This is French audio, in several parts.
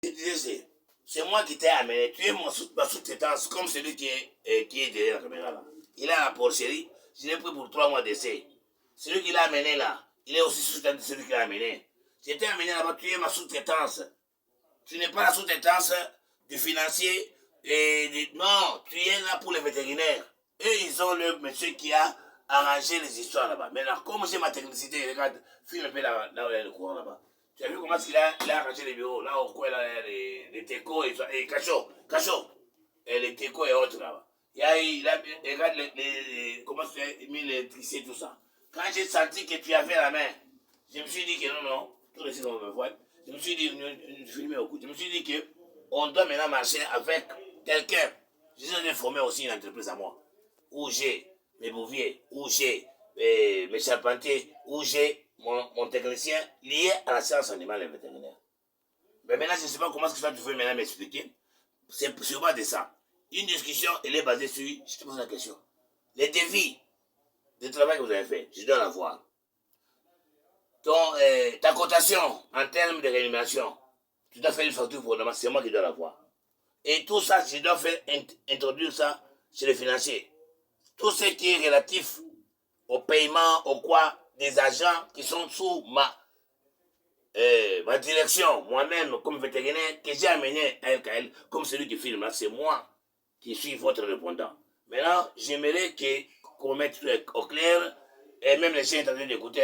Je disais, c'est moi qui t'ai amené. Tu es ma sous-traitance comme celui qui est derrière la caméra là. Il a la porcherie. Je l'ai pris pour 3 mois d'essai. Celui qui l'a amené là, il est aussi sous-traitant de celui qui l'a amené. Je t'ai amené là-bas, tu es ma sous-traitance. Tu n'es pas la sous-traitance du financier. Non, tu es là pour les vétérinaires. Eux, ils ont le monsieur qui a arrangé les histoires là-bas. Maintenant, comme j'ai ma technicité, regarde, filme un peu là où il y a le courant là-bas. Tu as vu comment il a arrangé les bureaux, là au coin, là, les techos et cachot, et les techos et autres là-bas. Regarde comment tu as mis l'électricité et tout ça. Quand j'ai senti que tu avais la main, je me suis dit que non, tout le site on me voit. Je me suis dit, filmer au coup. Je me suis dit que on doit maintenant marcher avec quelqu'un. Je suis formé aussi une entreprise à moi, où j'ai mes bouviers, où j'ai mes charpentiers, où j'ai mon technicien lié à la science animale et vétérinaire. Mais maintenant, je ne sais pas comment est-ce que toi tu veux maintenant m'expliquer. C'est sur base de ça. Une discussion, elle est basée sur, je te pose la question, les devis de travail que vous avez fait, je dois la voir. Ta cotation en termes de rémunération, tu dois faire une facture pour le c'est moi qui dois la voir. Et tout ça, je dois faire introduire ça chez les financiers. Tout ce qui est relatif au paiement, au quoi, des agents qui sont sous ma direction, moi-même comme vétérinaire, que j'ai amené à LKL, comme celui qui filme là, c'est moi qui suis votre répondant. Maintenant, j'aimerais qu'on mette au clair, et même les chiens sont en train d'écouter,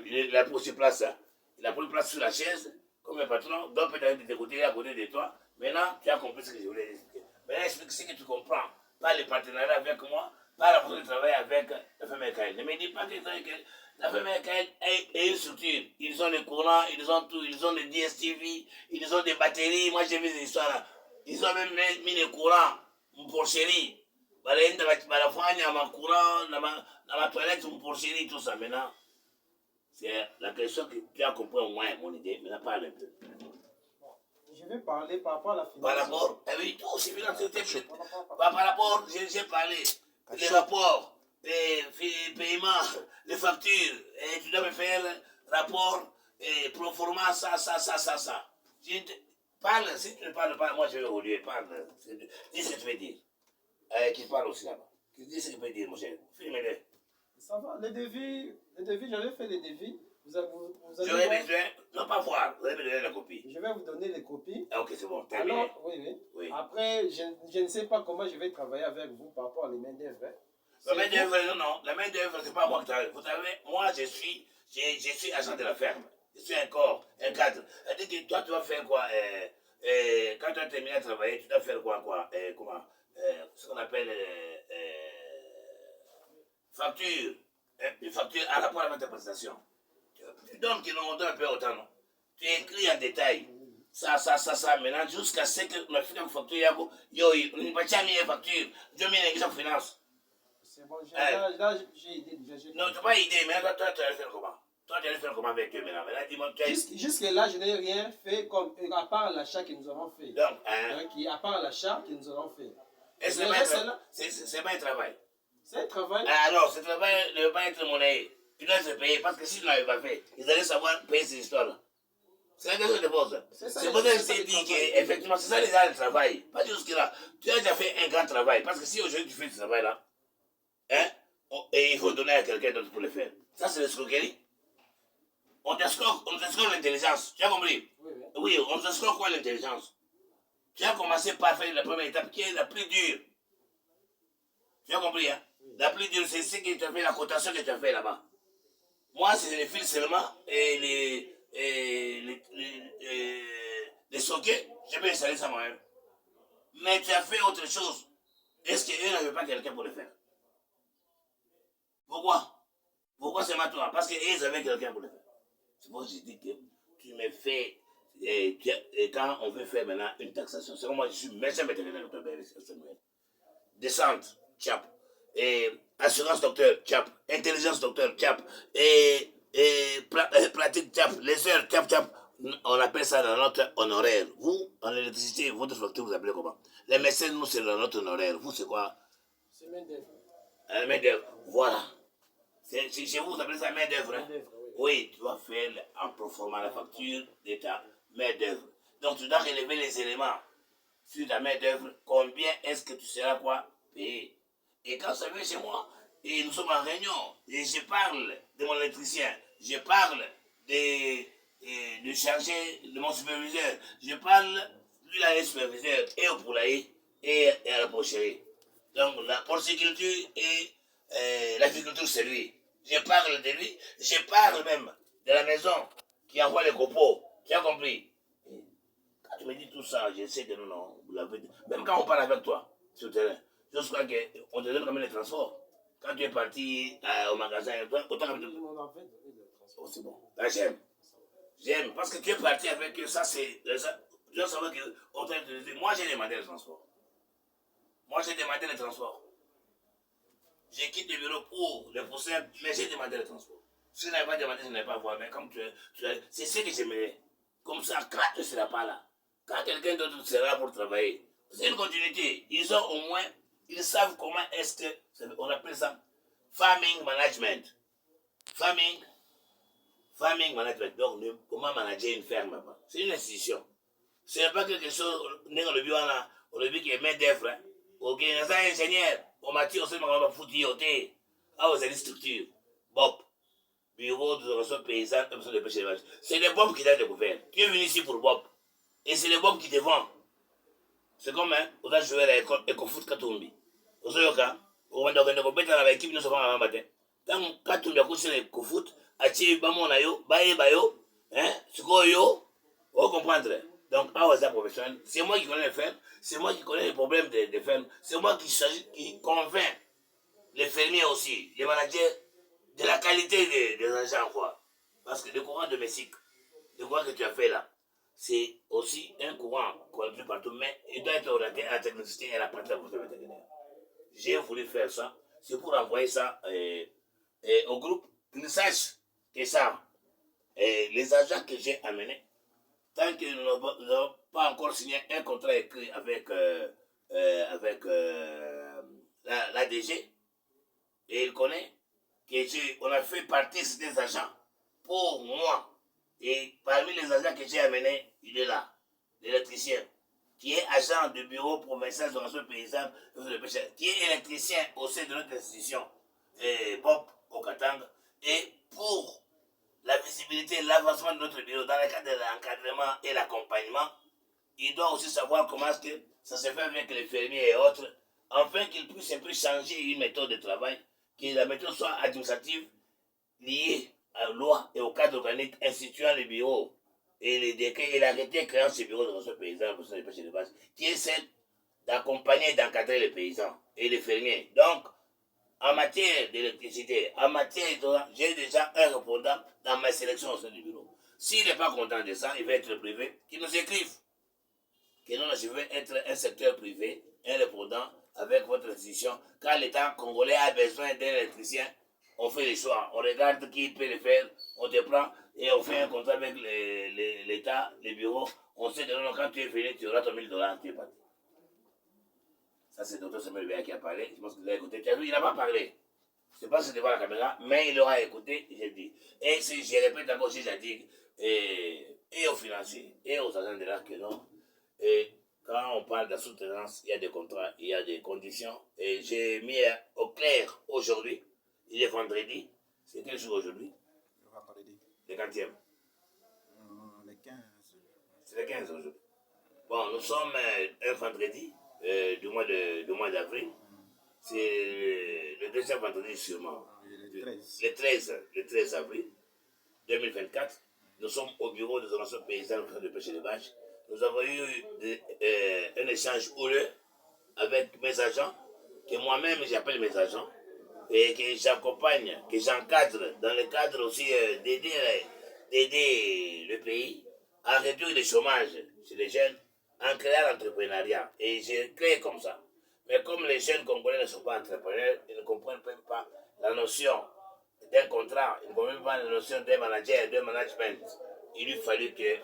il a pris aussi place, hein. Il a pris place sur la chaise, comme un patron, donc peut-être d'écouter à côté de toi. Maintenant, tu as compris ce que je voulais expliquer. Maintenant, explique ce que tu comprends, pas le partenariat avec moi, pas la façon de travailler avec la FMKL. Ne me dis pas que la FMKL est une structure. Ils ont les courants, ils ont tout, ils ont les DSTV, ils ont des batteries. Moi, j'ai vu ces histoires-là. Ils ont même mis les courants. Porcherie. Balafanya, ma courant, dans ma toilette, mon porcherie, tout ça. Maintenant, c'est la question que tu as compris au moins mon idée. Maintenant, parle un peu. Je vais parler par rapport à la finance. Par rapport, eh oui, tout, c'est financier. Par rapport, j'ai parlé. Les rapports, les paiements, les factures. Et tu dois me faire rapport, et proforma, ça. Parle, si tu ne parles pas, moi je vais évoluer. Parle. Dis ce que tu veux dire. Qui parle aussi là-bas. Dis ce que tu veux dire, mon cher. Filme-le. Ça va, les devis, j'avais fait les devis. Vous avez J'aurais besoin, non pas voir, vous avez besoin de la copie. Je vais vous donner les copies. Ah, ok, c'est bon, terminé. Alors, oui. Après, je ne sais pas comment je vais travailler avec vous par rapport à les mains d'œuvre. Hein. La main d'œuvre, non, la main d'œuvre, c'est pas moi qui travaille. Vous savez, moi, je suis agent de la ferme. Je suis un corps, un cadre. C'est-à-dire que toi, tu vas faire quoi quand tu as terminé de travailler, tu dois faire quoi ce qu'on appelle facture. Une facture à rapport avec ta prestation. Tu donnes on donne un peu autant, non? Tu écris en détail. Ça, maintenant, jusqu'à ce que ma fille facture, il n'y a pas de facture. Je mets une finance. C'est bon, là, j'ai idée déjà. Non, tu n'as pas idée, mais toi, tu allais faire comment? Toi, tu allais faire comment avec eux maintenant? Dis-moi, jusque-là, je n'ai rien fait comme, à part l'achat que nous avons fait. Donc, à part l'achat que nous avons fait. Et c'est pas un travail. C'est un travail. Alors, ce travail ne veut pas être monnaie. Tu dois se payer parce que si tu ne l'avais pas fait, ils allaient savoir payer ces histoires-là. C'est la question de pose. C'est pour ça que je t'ai dit qu'effectivement, c'est ça les gens le travail. Pas jusque-là. Tu as déjà fait un grand travail. Parce que si aujourd'hui tu fais ce travail-là, et il faut donner à quelqu'un d'autre pour le faire. Ça, c'est l'escroquerie. On t'escroque l'intelligence. Tu as compris? Oui, on t'escroque quoi l'intelligence? Tu as commencé par faire la première étape qui est la plus dure. Tu as compris, hein? La plus dure, c'est ce que tu as fait, la cotation que tu as fait là-bas. Moi, c'est les fils seulement et les sockets, je peux installer ça moi-même. Mais tu as fait autre chose. Est-ce qu'eux n'avaient pas quelqu'un pour le faire? Pourquoi seulement toi? Parce qu'ils avaient quelqu'un pour le faire. C'est pour ça que je dis que tu me fais, quand on veut faire maintenant une taxation, c'est comme moi, je suis médecin vétérinaire, docteur Samuel. Descente, tchap. Assurance docteur, tchap. Intelligence docteur, tchap. Pratique, tchap. Les heures, tchap. On appelle ça dans notre honoraire. Vous, en électricité, votre facture, vous appelez comment? Les médecins, nous, c'est dans notre honoraire. Vous, c'est quoi? C'est main d'œuvre. Main d'œuvre, voilà. Chez vous, vous appelez ça main d'œuvre. Hein? Oui, tu vas faire en proformant la facture de ta main d'œuvre. Donc tu dois relever les éléments sur ta main d'œuvre. Combien est-ce que tu seras quoi payé? Et quand ça vient chez moi, et nous sommes en réunion, et je parle de mon électricien, je parle du chargé de mon superviseur, je parle lui là, le superviseur, et au poulailler, et à la porcherie. Donc la porciculture et l'agriculture, c'est lui. Je parle de lui, je parle même de la maison qui envoie les copeaux. Tu as compris? Quand tu me dis tout ça, je sais que non, vous l'avez dit. Même quand on parle avec toi sur le terrain, je crois qu'on te donne quand même les transports. Quand tu es parti au magasin, autant que tu... Oh, c'est bon. Là, j'aime. J'aime. Parce que tu es parti avec eux, ça c'est... Tu dois savoir que... Moi, j'ai demandé le transport. Moi, j'ai demandé le transport. J'ai quitté le bureau pour le pousser, mais j'ai demandé le transport. Si je n'avais pas demandé, je n'avais pas voir. Mais comme c'est ce que j'aimerais. Comme ça, quand tu ne seras pas là, quand quelqu'un d'autre sera là pour travailler, c'est une continuité. Ils ont au moins, ils savent comment est-ce que, on appelle ça farming management. Farming management. Donc, comment manager une ferme. C'est une institution. Ce n'est pas quelque chose, dans le bureau, on a vu qu'il y a main d'œuvre. Ok, il y a un ingénieur, on m'a dit aussi, on va foutre yoté. Ah, vous avez une structure. Bob. Bureau de ressources paysannes, comme ça, de pêche élevage. C'est le Bob qui t'a découvert. Tu es venu ici pour Bob. Et c'est le Bob qui te vend. C'est comme, hein, on a joué à l'école et qu'on fout Katumbi. Au Soyoka, on va nous compéter dans l'équipe, nous sommes en matin. Quand Katumbi a couché les foot, a tiré Bamon Ayo, Baye Bayo, hein, Sukoyo, on comprendre. Donc, à Oza professionnel, c'est moi qui connais les fermes, c'est moi qui connais les problèmes des fermes, c'est moi qui convainc les fermiers aussi, les managers, de la qualité des agents, quoi. Parce que le courant domestique, le courant que tu as fait là, c'est aussi un courant qu'on a plus partout, mais il doit être orienté à la technicité et à la pratique pour le vétérinaire. J'ai voulu faire ça, c'est pour envoyer ça au groupe, qu'ils sachent que ça, les agents que j'ai amenés, tant que nous n'avons pas encore signé un contrat écrit avec la DG, et il connaît qu'on a fait partie des agents pour moi. Et parmi les agents que j'ai amenés, il est là, l'électricien, qui est agent du bureau provincial de ressources paysannes, qui est électricien au sein de notre institution, Bob Okatang, et pour la visibilité et l'avancement de notre bureau dans le cadre de l'encadrement et l'accompagnement, il doit aussi savoir comment est-ce que ça se fait avec les fermiers et autres, afin qu'il puisse un peu changer une méthode de travail, que la méthode soit administrative, liée à la loi et au cadre organique instituant les bureaux et les décrets et l'arrêté créant ces bureaux de ressources paysannes pour les pêches de base, qui est celle d'accompagner et d'encadrer les paysans et les fermiers. Donc, en matière d'électricité, en matière de... J'ai déjà un répondant dans ma sélection au sein du bureau. S'il n'est pas content de ça, il va être privé, qu'il nous écrive. Que non, je veux être un secteur privé, un répondant avec votre institution. Quand l'État congolais a besoin d'un électricien, on fait les choix. On regarde qui peut le faire, on te prend et on fait un contrat avec l'État, les bureaux. On sait que non, quand tu es fini, tu auras ton $1000, tu es parti. Ça, c'est le Dr Samuel Béa qui a parlé. Je pense qu'il a écouté. Il n'a pas parlé. Je ne sais pas si c'est devant la caméra, mais il aura écouté, j'ai dit. Et si je répète encore, si j'ai dit, et aux financiers, et aux agents de l'art que non. Et quand on parle de la sous-traitance, il y a des contrats, il y a des conditions. Et j'ai mis au clair aujourd'hui, il est vendredi. C'est quel jour aujourd'hui? Le vendredi. Le 40e. Le 15. C'est le 15 aujourd'hui. Bon, nous sommes un vendredi du mois d'avril. C'est le deuxième vendredi sûrement. Le 13 avril 2024. Nous sommes au bureau des organisations paysannes de pêche des vaches. Nous avons eu un échange houleux avec mes agents, que moi-même j'appelle mes agents, et que j'accompagne, que j'encadre, dans le cadre aussi d'aider le pays à réduire le chômage chez les jeunes, en créant l'entrepreneuriat. Et j'ai créé comme ça. Mais comme les jeunes Congolais ne sont pas entrepreneurs, ils ne comprennent même pas la notion d'un contrat, ils ne comprennent pas la notion d'un manager, d'un management. Il lui fallut que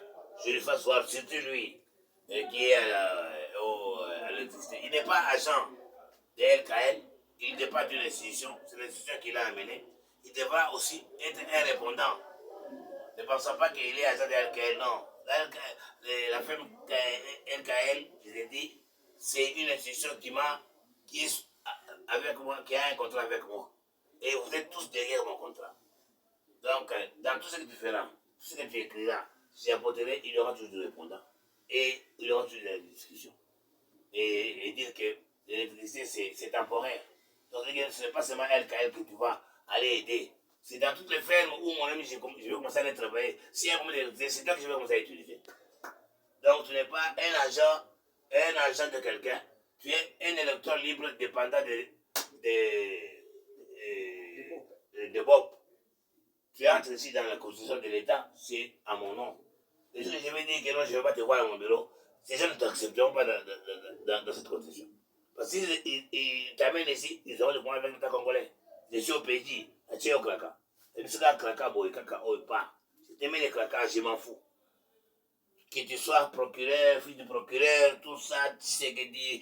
je lui fasse voir, surtout lui, qui est à l'électricité. Il n'est pas agent de LKL, il n'est pas d'une institution, c'est l'institution qui l'a amené. Il devra aussi être un répondant. Ne pensons pas qu'il est agent de LKL, non. La firme LKL, je l'ai dit, c'est une institution qui est avec moi, qui a un contrat avec moi. Et vous êtes tous derrière mon contrat. Donc, dans tout ce que tu feras, tout ce que tu écriras, j'apporterai, il y aura toujours du répondant. Et il y aura toujours de la discussion. Et dire que l'électricité, c'est temporaire. Donc, ce n'est pas seulement LKL que tu vas aller aider. C'est dans toutes les fermes où moi-même je vais commencer à aller travailler. S'il y a un problème d'électricité, c'est toi que je vais commencer à utiliser. Donc, tu n'es pas un agent de quelqu'un. Tu es un électeur libre dépendant de Bob. Tu entres ici dans la constitution de l'État, c'est à mon nom. Les gens, je vais dire que non, je ne vais pas te voir à mon bureau. Ces gens ne t'accepteront pas dans cette constitution. Parce qu'ils t'amènent ici, ils auront le point avec l'État congolais. Je suis au pays, à Tché au Kraka. Et puis c'est là, Kraka, boy, Kraka, oh, pas. Je t'aime les Kraka, je m'en fous. Que tu sois procureur, fils du procureur, tout ça, tu sais que dit,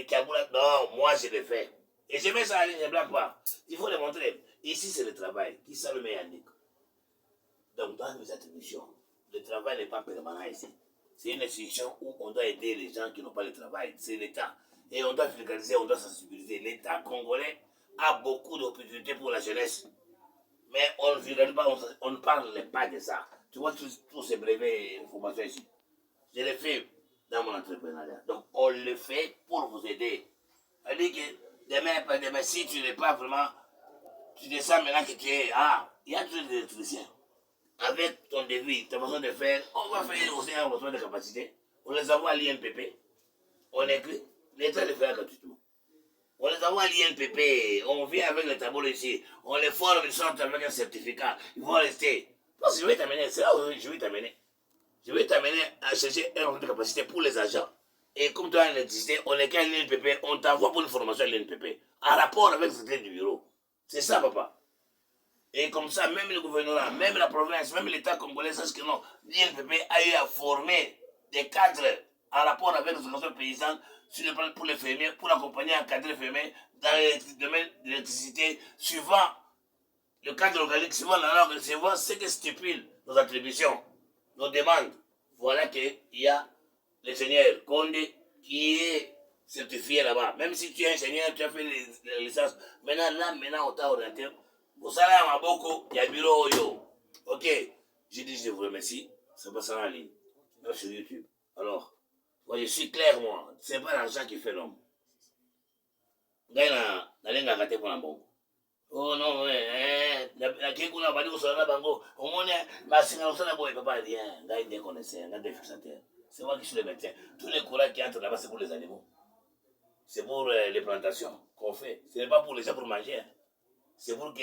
Kaboula, non, moi je le fais. Et je mets ça à ligne, je ne blague pas. Il faut le montrer. Ici, c'est le travail. Qui ça le met à Nick? Donc, dans mes attributions, le travail n'est pas permanent ici. C'est une institution où on doit aider les gens qui n'ont pas le travail. C'est l'État. Et on doit vulgariser, on doit sensibiliser. L'État congolais a beaucoup d'opportunités pour la jeunesse. Mais on ne vulgarise pas, on ne parle pas de ça. Tu vois tous ces brevets formations ici. Je les fais dans mon entrepreneuriat. Donc, on le fait pour vous aider. C'est-à-dire que demain, si tu n'es pas vraiment, tu descends maintenant que tu es, il y a toujours des électriciens. Avec ton devis, ta façon de faire, on va faire aussi un besoin de capacité. On les envoie à l'INPP, on écrit, l'État le fait gratuitement. On les envoie à l'INPP, on vient avec le tableau ici, on les forme, ils sortent avec un certificat, ils vont rester. Parce que je vais t'amener, c'est là où je vais t'amener. Je vais t'amener à chercher un besoin de capacité pour les agents. Et comme tu as une électricité, on est qu'à l'INPP, on t'envoie pour une formation à l'INPP, en rapport avec ce du bureau. C'est ça, papa. Et comme ça, même le gouvernement, même la province, même l'État congolais, sache que non, l'INPP a eu à former des cadres en rapport avec les organisations paysannes sur le plan pour les fermiers, pour accompagner un cadre fermier dans le domaine de l'électricité, suivant le cadre organique, suivant la langue, suivant ce que stipule nos attributions, nos demandes. Voilà qu'il y a l'ingénieur Condé qui est certifié là-bas. Même si tu es ingénieur, tu as fait les licences, maintenant, on t'a orienté. Vous savez, à Maboko, il y a un bureau yo. Ok, j'ai dit, je vous remercie. Ça passe en ligne. Là, sur YouTube. Alors, moi, je suis clair, moi. C'est pas l'argent qui fait l'homme. Gaïna, la langue a gâté pour la banque. Oh non, la kekuna badi kusala bango. Au moins, ma signal ça boy papa rien. Gaïna des connaisseurs, gaïna des fixateurs. C'est moi qui suis le médecin. Tous les courants qui entrent là-bas, c'est pour les animaux. C'est pour les plantations qu'on fait. Ce n'est pas pour les gens pour manger. C'est pour que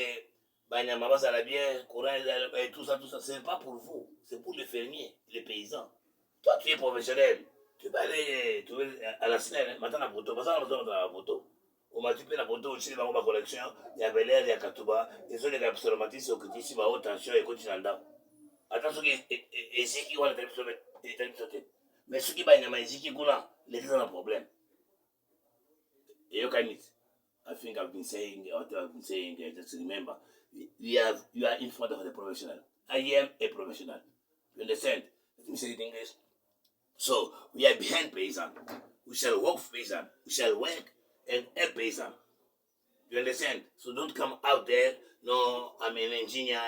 Banyamaba Salabien, courant et tout ça, ce n'est pas pour vous. C'est pour les fermiers, les paysans. Toi, tu es professionnel. Tu vas aller à la SNEL, maintenant la photo, parce que la photo. On m'a tué la photo aussi dans ma collection. Il y a Bel Air, il y a Katouba. Ils ont des capsulomatistes au petit, ma haute tension et continental. Attention, et ceux qui ont les télévisions. Mais ceux qui bagnent, ceux qui ont les gens ont un problème. Et you can I think I've been saying, just remember, you are in front of the professional. I am a professional. You understand? Let me say it in English. So, we are behind paysan. We shall work for paysan. We shall work and help paysan. You understand? So don't come out there, no, I'm an engineer,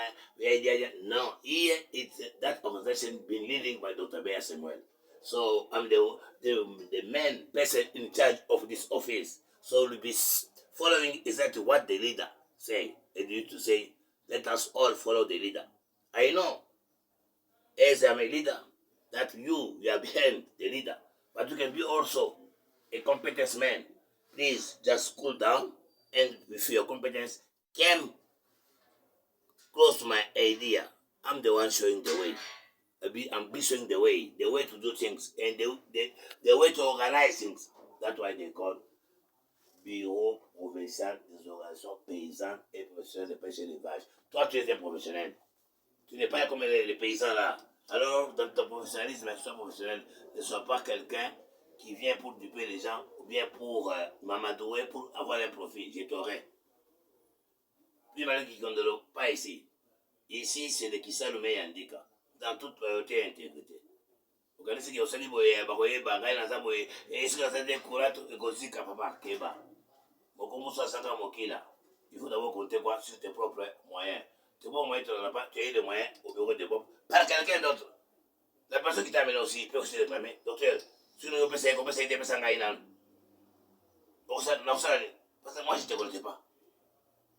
no. Here, it's that organization been leading by Dr. Bear Samuel. So I'm the main person in charge of this office. So we'll be following exactly what the leader say. And you to say, let us all follow the leader. I know, as I'm a leader, that you are behind the leader. But you can be also a competence man. Please just cool down and with your competence, come close to my idea. I'm the one showing the way. I'm showing the way to do things, and the way to organize things. That's why they call Bureau Provincial des Organisations Paysannes et Professionnelles de Pêche et d'Élevage. Toi, tu es un professionnel. Tu n'es pas comme les paysans là. Alors, dans ton professionnalisme, sois professionnel. Ne sois pas quelqu'un qui vient pour duper les gens ou bien pour m'amadouer pour avoir un profit. Je t'aurai. Puis malin qui ne pas ici. Ici, c'est le Kissa le meilleur indica. Dans toute priorité et intégrité. okanisi ke osali boye bakoyeba ngai naza boye esika naza te courant ekozika papa keba moko mosu asaka mokila il faut d'abord compter quoi sur tes propres moyens tes bons moyens tu n'en as pas tu as eu des moyens au bureau de Bob par quelqu'un d'autre la personne qui t'a amené aussi peut aussi réclamer docteur sinon on peut essayer de faire ça ngai nan parce que moi je te connaissais pas